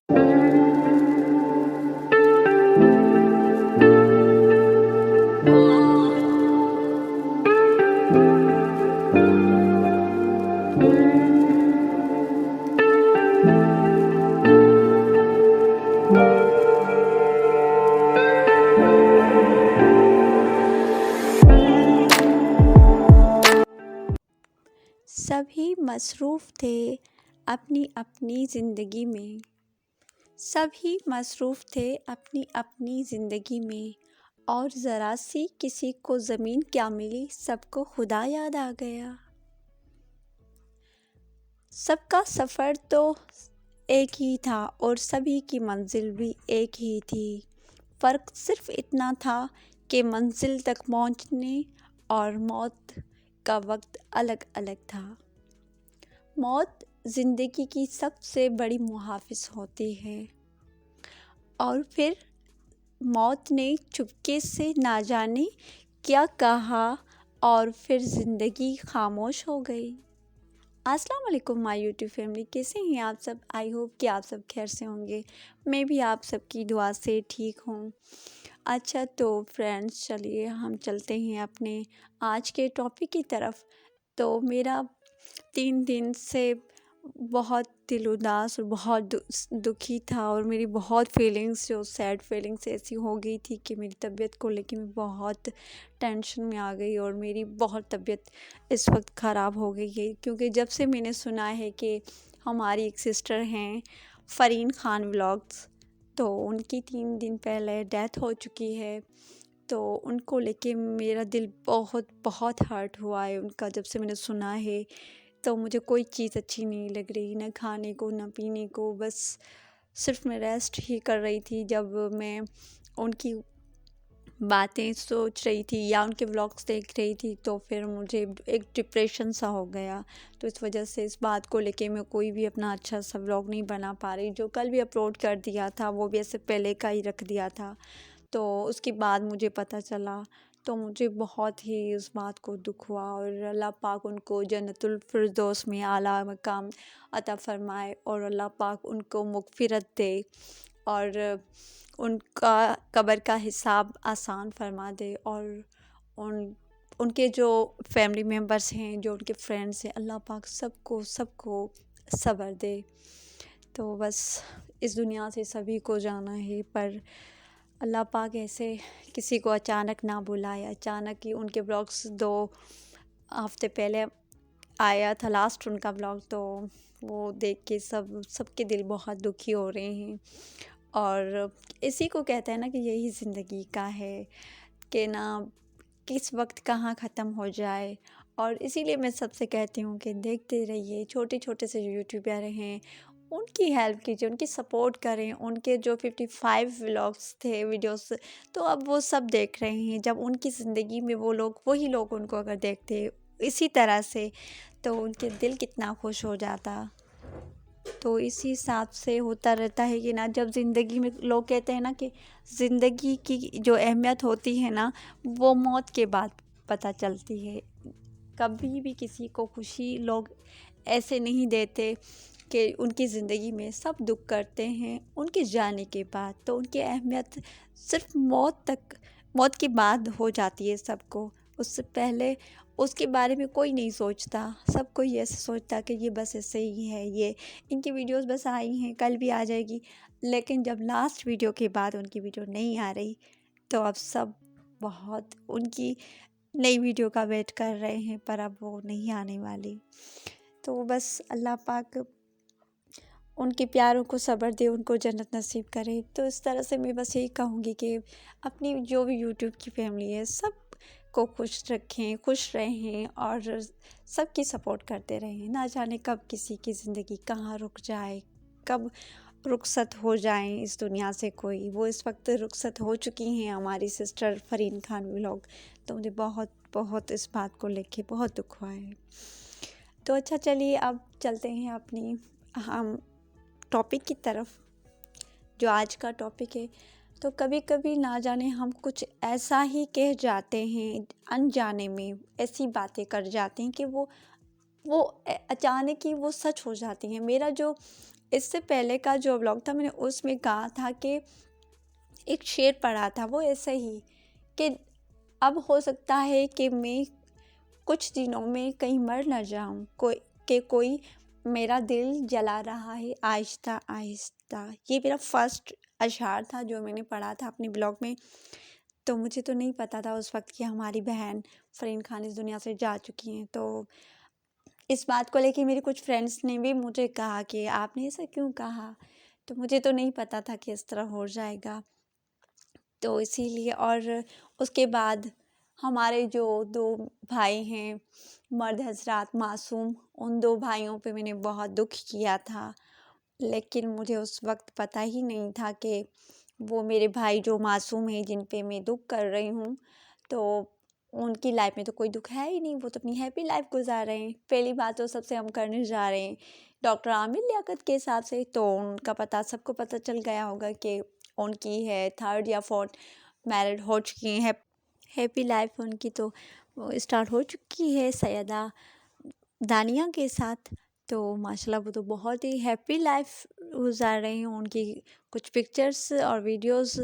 سبھی مصروف تھے اپنی اپنی زندگی میں، سبھی مصروف تھے اپنی اپنی زندگی میں، اور ذرا سی کسی کو زمین کیا ملی، سب کو خدا یاد آ گیا۔ سب کا سفر تو ایک ہی تھا اور سبھی کی منزل بھی ایک ہی تھی، فرق صرف اتنا تھا کہ منزل تک پہنچنے اور موت کا وقت الگ الگ تھا۔ موت زندگی کی سب سے بڑی محافظ ہوتی ہے، اور پھر موت نے چپکے سے نہ جانے کیا کہا اور پھر زندگی خاموش ہو گئی۔ السلام علیکم مائی یوٹیوب فیملی، کیسے ہیں آپ سب؟ آئی ہوپ کہ آپ سب خیر سے ہوں گے، میں بھی آپ سب کی دعا سے ٹھیک ہوں۔ اچھا تو فرینڈس، چلیے ہم چلتے ہیں اپنے آج کے ٹاپک کی طرف۔ تو میرا 3 دن سے بہت دل اداس اور بہت دکھی تھا، اور میری بہت فیلنگس، جو سیڈ فیلنگس ایسی ہو گئی تھی کہ میری طبیعت کو لے کے میں بہت ٹینشن میں آ گئی، اور میری بہت طبیعت اس وقت خراب ہو گئی ہے، کیونکہ جب سے میں نے سنا ہے کہ ہماری ایک سسٹر ہیں فرین خان ولاگز، تو ان کی 3 دن پہلے ڈیتھ ہو چکی ہے، تو ان کو لے کے میرا دل بہت بہت ہرٹ ہوا ہے۔ ان کا جب سے میں نے سنا ہے تو مجھے کوئی چیز اچھی نہیں لگ رہی، نہ کھانے کو نہ پینے کو، بس صرف میں ریسٹ ہی کر رہی تھی۔ جب میں ان کی باتیں سوچ رہی تھی یا ان کے ولاگس دیکھ رہی تھی تو پھر مجھے ایک ڈپریشن سا ہو گیا، تو اس وجہ سے اس بات کو لے کے میں کوئی بھی اپنا اچھا سا ولاگ نہیں بنا پا رہی۔ جو کل بھی اپلوڈ کر دیا تھا وہ بھی ایسے پہلے کا ہی رکھ دیا تھا، تو اس کے بعد مجھے پتہ چلا تو مجھے بہت ہی اس بات کو دکھ ہوا، اور اللہ پاک ان کو جنت الفردوس میں اعلیٰ مقام عطا فرمائے، اور اللہ پاک ان کو مغفرت دے، اور ان کا قبر کا حساب آسان فرما دے، اور ان کے جو فیملی ممبرس ہیں، جو ان کے فرینڈس ہیں، اللہ پاک سب کو صبر دے۔ تو بس اس دنیا سے سبھی کو جانا ہے، پر اللہ پاک ایسے کسی کو اچانک نہ بلائے۔ اچانک ہی ان کے بلاگس 2 ہفتے پہلے آیا تھا لاسٹ ان کا بلاگ، تو وہ دیکھ کے سب کے دل بہت دکھی ہو رہے ہیں، اور اسی کو کہتے ہیں نا کہ یہی زندگی کا ہے کہ نا کس وقت کہاں ختم ہو جائے۔ اور اسی لیے میں سب سے کہتی ہوں کہ دیکھتے رہیے، چھوٹے چھوٹے سے یوٹیوبر ہیں ان کی ہیلپ کیجیے، ان کی سپورٹ کریں۔ ان کے جو 55 ولاگس تھے، ویڈیوز، تو اب وہ سب دیکھ رہے ہیں۔ جب ان کی زندگی میں وہی لوگ ان کو اگر دیکھتے اسی طرح سے تو ان کے دل کتنا خوش ہو جاتا۔ تو اسی حساب سے ہوتا رہتا ہے کہ نا، جب زندگی میں لوگ کہتے ہیں نا کہ زندگی کی جو اہمیت ہوتی ہے نا وہ موت کے بعد پتہ چلتی ہے۔ کبھی بھی کسی کو خوشی لوگ ایسے نہیں دیتے کہ ان کی زندگی میں سب دکھ کرتے ہیں ان کے جانے کے بعد، تو ان کی اہمیت صرف موت کے بعد ہو جاتی ہے سب کو۔ اس سے پہلے اس کے بارے میں کوئی نہیں سوچتا، سب کوئی ایسے سوچتا کہ یہ بس ایسے ہی ہے، یہ ان کی ویڈیوز بس آئی ہیں، کل بھی آ جائے گی، لیکن جب لاسٹ ویڈیو کے بعد ان کی ویڈیو نہیں آ رہی تو اب سب بہت ان کی نئی ویڈیو کا ویٹ کر رہے ہیں، پر اب وہ نہیں آنے والی۔ تو بس اللہ پاک ان کے پیاروں کو صبر دے، ان کو جنت نصیب کرے۔ تو اس طرح سے میں بس یہی کہوں گی کہ اپنی جو بھی یوٹیوب کی فیملی ہے سب کو خوش رکھیں، خوش رہیں، اور سب کی سپورٹ کرتے رہیں۔ نہ جانے کب کسی کی زندگی کہاں رک جائے، کب رخصت ہو جائیں اس دنیا سے کوئی۔ وہ اس وقت رخصت ہو چکی ہیں ہماری سسٹر فرین خان ولاگ، تو مجھے بہت بہت اس بات کو لے کے بہت دکھ ہوا ہے۔ تو اچھا چلیے اب چلتے ہیں اپنی ہم ٹاپک کی طرف، جو آج کا ٹاپک ہے۔ تو کبھی کبھی نہ جانے ہم کچھ ایسا ہی کہہ جاتے ہیں، انجانے میں ایسی باتیں کر جاتے ہیں کہ وہ اچانک ہی وہ سچ ہو جاتی ہیں۔ میرا جو اس سے پہلے کا جو بلاگ تھا میں نے اس میں کہا تھا کہ ایک شعر پڑھا تھا، وہ ایسے ہی کہ اب ہو سکتا ہے کہ میں کچھ دنوں میں کہیں مر نہ جاؤں، کوئی میرا دل جلا رہا ہے آہستہ آہستہ۔ یہ میرا فرسٹ اشعار تھا جو میں نے پڑھا تھا اپنے بلاگ میں۔ تو مجھے تو نہیں پتہ تھا اس وقت کہ ہماری بہن فرین خان اس دنیا سے جا چکی ہیں۔ تو اس بات کو لے کے میری کچھ فرینڈس نے بھی مجھے کہا کہ آپ نے ایسا کیوں کہا، تو مجھے تو نہیں پتہ تھا کہ اس طرح ہو جائے گا، تو اسی لیے۔ اور اس کے بعد ہمارے جو 2 بھائی ہیں مرد حضرات معصوم، ان 2 بھائیوں پہ میں نے بہت دکھ کیا تھا، لیکن مجھے اس وقت پتہ ہی نہیں تھا کہ وہ میرے بھائی جو معصوم ہیں جن پہ میں دکھ کر رہی ہوں، تو ان کی لائف میں تو کوئی دکھ ہے ہی نہیں، وہ تو اپنی ہیپی لائف گزار رہے ہیں۔ پہلی بات تو سب سے ہم کرنے جا رہے ہیں ڈاکٹر عامر لیاقت کے حساب سے، تو ان کا پتہ سب کو پتہ چل گیا ہوگا کہ ان کی ہے 3rd یا 4th میرڈ ہو چکی ہیں، ہیپی لائف ان کی تو اسٹارٹ ہو چکی ہے سیدہ دانیہ کے ساتھ۔ تو ماشاءاللہ وہ تو بہت ہی ہیپی لائف گزار رہے ہیں، ان کی کچھ پکچرز اور ویڈیوز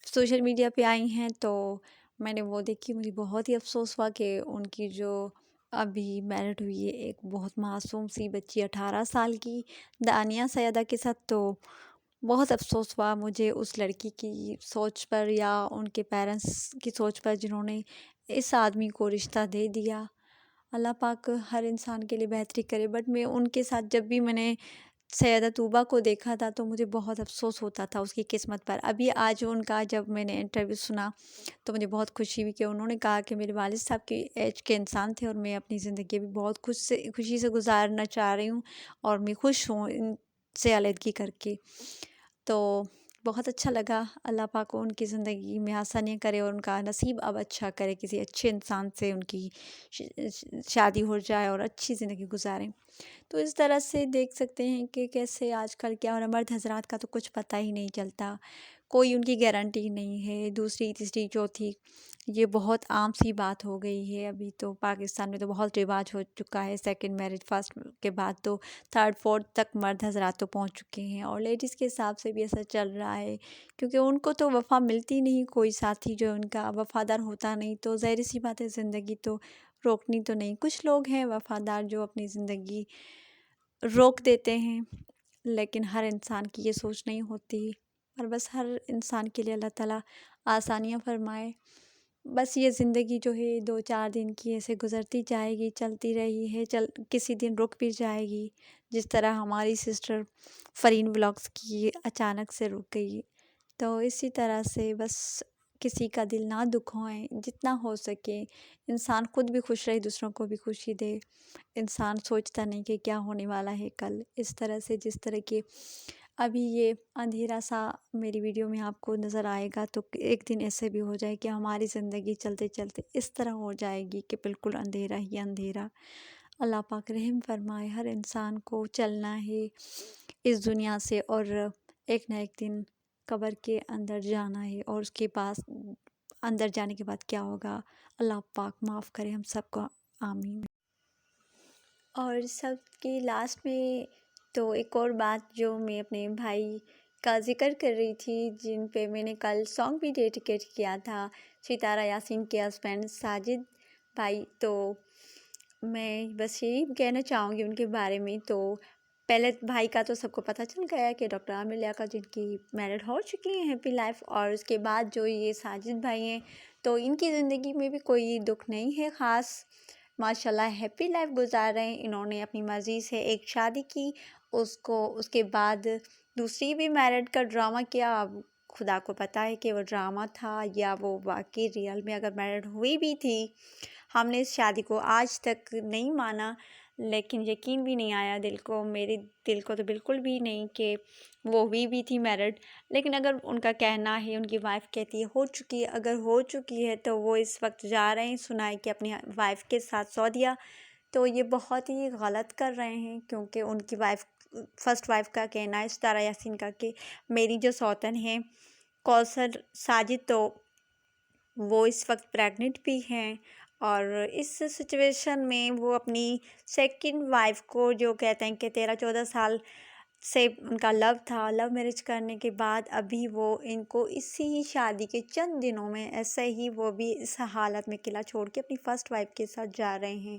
سوشل میڈیا پہ آئی ہیں، تو میں نے وہ دیکھی، مجھے بہت ہی افسوس ہوا کہ ان کی جو ابھی میرڈ ہوئی ہے ایک بہت معصوم سی بچی 18 سال کی دانیہ سیدہ کے ساتھ، تو بہت افسوس ہوا مجھے اس لڑکی کی سوچ پر یا ان کے پیرنٹس کی سوچ پر جنہوں نے اس آدمی کو رشتہ دے دیا۔ اللہ پاک ہر انسان کے لیے بہتری کرے، بٹ میں ان کے ساتھ جب بھی میں نے سیدہ طوبیٰ کو دیکھا تھا تو مجھے بہت افسوس ہوتا تھا اس کی قسمت پر۔ ابھی آج ان کا جب میں نے انٹرویو سنا تو مجھے بہت خوشی ہوئی کہ انہوں نے کہا کہ میرے والد صاحب کی ایج کے انسان تھے اور میں اپنی زندگی بھی بہت خوشی سے گزارنا چاہ رہی ہوں اور میں خوش ہوں ان سے علیحدگی کر کے۔ تو بہت اچھا لگا، اللہ پاک ان کی زندگی میں آسانیاں کرے اور ان کا نصیب اب اچھا کرے، کسی اچھے انسان سے ان کی شادی ہو جائے اور اچھی زندگی گزاریں۔ تو اس طرح سے دیکھ سکتے ہیں کہ کیسے آج کل کیا، اور مرد حضرات کا تو کچھ پتہ ہی نہیں چلتا، کوئی ان کی گارنٹی نہیں ہے، 2ری 3ری 4تھی، یہ بہت عام سی بات ہو گئی ہے۔ ابھی تو پاکستان میں تو بہت رواج ہو چکا ہے، 2nd میرج، 1st کے بعد تو 3rd 4th تک مرد حضرات تو پہنچ چکے ہیں، اور لیڈیز کے حساب سے بھی ایسا چل رہا ہے کیونکہ ان کو تو وفا ملتی نہیں، کوئی ساتھی جو ان کا وفادار ہوتا نہیں، تو ظاہر سی بات ہے زندگی تو روکنی تو نہیں۔ کچھ لوگ ہیں وفادار جو اپنی زندگی روک دیتے ہیں، لیکن ہر انسان کی یہ سوچ نہیں ہوتی، اور بس ہر انسان کے لیے اللہ تعالیٰ آسانیاں فرمائے۔ بس یہ زندگی جو ہے 2-4 دن کی ایسے گزرتی جائے گی، چلتی رہی ہے، کسی دن رک بھی جائے گی، جس طرح ہماری سسٹر فرین ولاگز کی اچانک سے رک گئی۔ تو اسی طرح سے بس کسی کا دل نہ دکھائیں، جتنا ہو سکے انسان خود بھی خوش رہے، دوسروں کو بھی خوشی دے۔ انسان سوچتا نہیں کہ کیا ہونے والا ہے کل، اس طرح سے جس طرح کے ابھی یہ اندھیرا سا میری ویڈیو میں آپ کو نظر آئے گا، تو ایک دن ایسے بھی ہو جائے کہ ہماری زندگی چلتے چلتے اس طرح ہو جائے گی کہ بالکل اندھیرا ہی اندھیرا۔ اللہ پاک رحم فرمائے، ہر انسان کو چلنا ہے اس دنیا سے، اور ایک نہ ایک دن قبر کے اندر جانا ہے، اور اس کے پاس اندر جانے کے بعد کیا ہوگا اللہ پاک معاف کرے ہم سب کو، آمین۔ اور سب کے لاسٹ میں تو ایک اور بات جو میں اپنے بھائی کا ذکر کر رہی تھی، جن پہ میں نے کل سانگ بھی ڈیڈیکیٹ کیا تھا، ستارہ یاسین کے ہسبینڈ ساجد بھائی، تو میں بس یہی کہنا چاہوں گی ان کے بارے میں۔ تو پہلے بھائی کا تو سب کو پتہ چل گیا کہ ڈاکٹر عامر لیاقت جن کی میرڈ ہو چکی ہیں، ہیپی لائف، اور اس کے بعد جو یہ ساجد بھائی ہیں تو ان کی زندگی میں بھی کوئی دکھ نہیں ہے خاص، ماشاءاللہ ہیپی لائف گزار رہے ہیں۔ انہوں نے اپنی مرضی سے ایک شادی کی، اس کے بعد 2ری بھی میرڈ کا ڈرامہ کیا، اب خدا کو پتہ ہے کہ وہ ڈرامہ تھا یا وہ واقعی ریئل میں اگر میرڈ ہوئی بھی تھی۔ ہم نے اس شادی کو آج تک نہیں مانا، لیکن یقین بھی نہیں آیا دل کو، میرے دل کو تو بالکل بھی نہیں کہ وہ ہوئی بھی تھی میرڈ، لیکن اگر ان کا کہنا ہے، ان کی وائف کہتی ہے ہو چکی ہے، اگر ہو چکی ہے تو وہ اس وقت جا رہے ہیں سنائے کہ اپنی وائف کے ساتھ سعودیہ، تو یہ بہت ہی غلط کر رہے ہیں، کیونکہ ان کی وائف، فرسٹ وائف کا کہنا ہے ستارہ یاسین کا کہ میری جو سوتن ہے کوثر ساجد، تو وہ اس وقت پریگننٹ بھی ہیں، اور اس سچویشن میں وہ اپنی 2nd وائف کو جو کہتے ہیں کہ 13-14 سال سے ان کا لو تھا، لو میرج کرنے کے بعد ابھی وہ ان کو اسی شادی کے چند دنوں میں ایسے ہی وہ بھی اس حالت میں قلعہ چھوڑ کے اپنی فرسٹ وائف کے ساتھ جا رہے ہیں،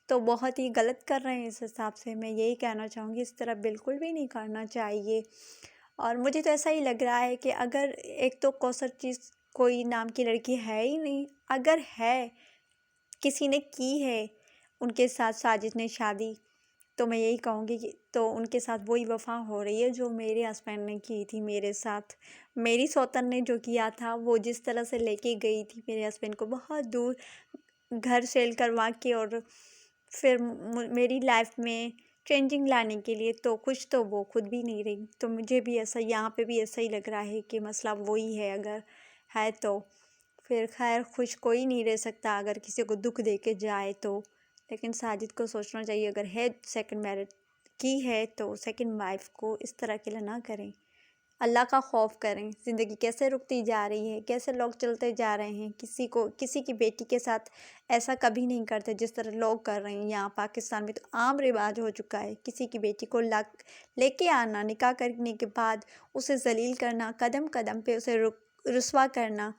تو بہت ہی غلط کر رہے ہیں۔ اس حساب سے میں یہی کہنا چاہوں گی، اس طرح بالکل بھی نہیں کرنا چاہیے۔ اور مجھے تو ایسا ہی لگ رہا ہے کہ اگر ایک تو کوثر چیز کوئی نام کی لڑکی ہے ہی نہیں، اگر ہے کسی نے کی ہے ان کے ساتھ ساجد نے شادی، تو میں یہی کہوں گی کہ تو ان کے ساتھ وہی وفا ہو رہی ہے جو میرے ہسبینڈ نے کی تھی میرے ساتھ۔ میری سوتن نے جو کیا تھا، وہ جس طرح سے لے کے گئی تھی میرے ہسبینڈ کو بہت دور، گھر سیل کروا کے، اور پھر میری لائف میں چینجنگ لانے کے لیے، تو کچھ تو وہ خود بھی نہیں رہی۔ تو مجھے بھی ایسا یہاں پہ بھی ایسا ہی لگ رہا ہے کہ مسئلہ وہی ہے، اگر ہے تو پھر خیر خوش کوئی نہیں رہ سکتا اگر کسی کو دکھ دے کے جائے تو۔ لیکن ساجد کو سوچنا چاہیے، اگر ہے سیکنڈ میرج کی ہے تو سیکنڈ وائف کو اس طرح کے نہ کریں، اللہ کا خوف کریں۔ زندگی کیسے رکتی جا رہی ہے، کیسے لوگ چلتے جا رہے ہیں، کسی کی بیٹی کے ساتھ ایسا کبھی نہیں کرتے جس طرح لوگ کر رہے ہیں۔ یہاں پاکستان میں تو عام رواج ہو چکا ہے، کسی کی بیٹی کو لے کے آنا، نکاح کرنے کے بعد اسے ذلیل کرنا، قدم قدم پہ اسے رسوا کرنا،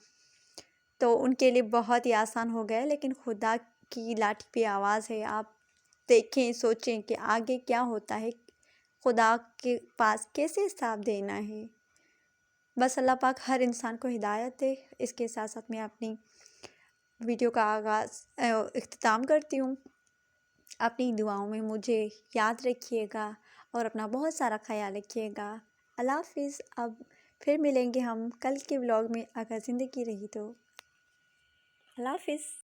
تو ان کے لیے بہت ہی آسان ہو گیا ہے۔ لیکن خدا کی لاٹھی پہ آواز ہے، آپ دیکھیں سوچیں کہ آگے کیا ہوتا ہے، خدا کے پاس کیسے حساب دینا ہے۔ بس اللہ پاک ہر انسان کو ہدایت دے۔ اس کے ساتھ ساتھ میں اپنی ویڈیو کا اختتام کرتی ہوں۔ اپنی دعاؤں میں مجھے یاد رکھیے گا اور اپنا بہت سارا خیال رکھیے گا۔ اللہ حافظ۔ اب پھر ملیں گے ہم کل کے ولاگ میں، اگر زندگی رہی تو۔ اللہ حافظ۔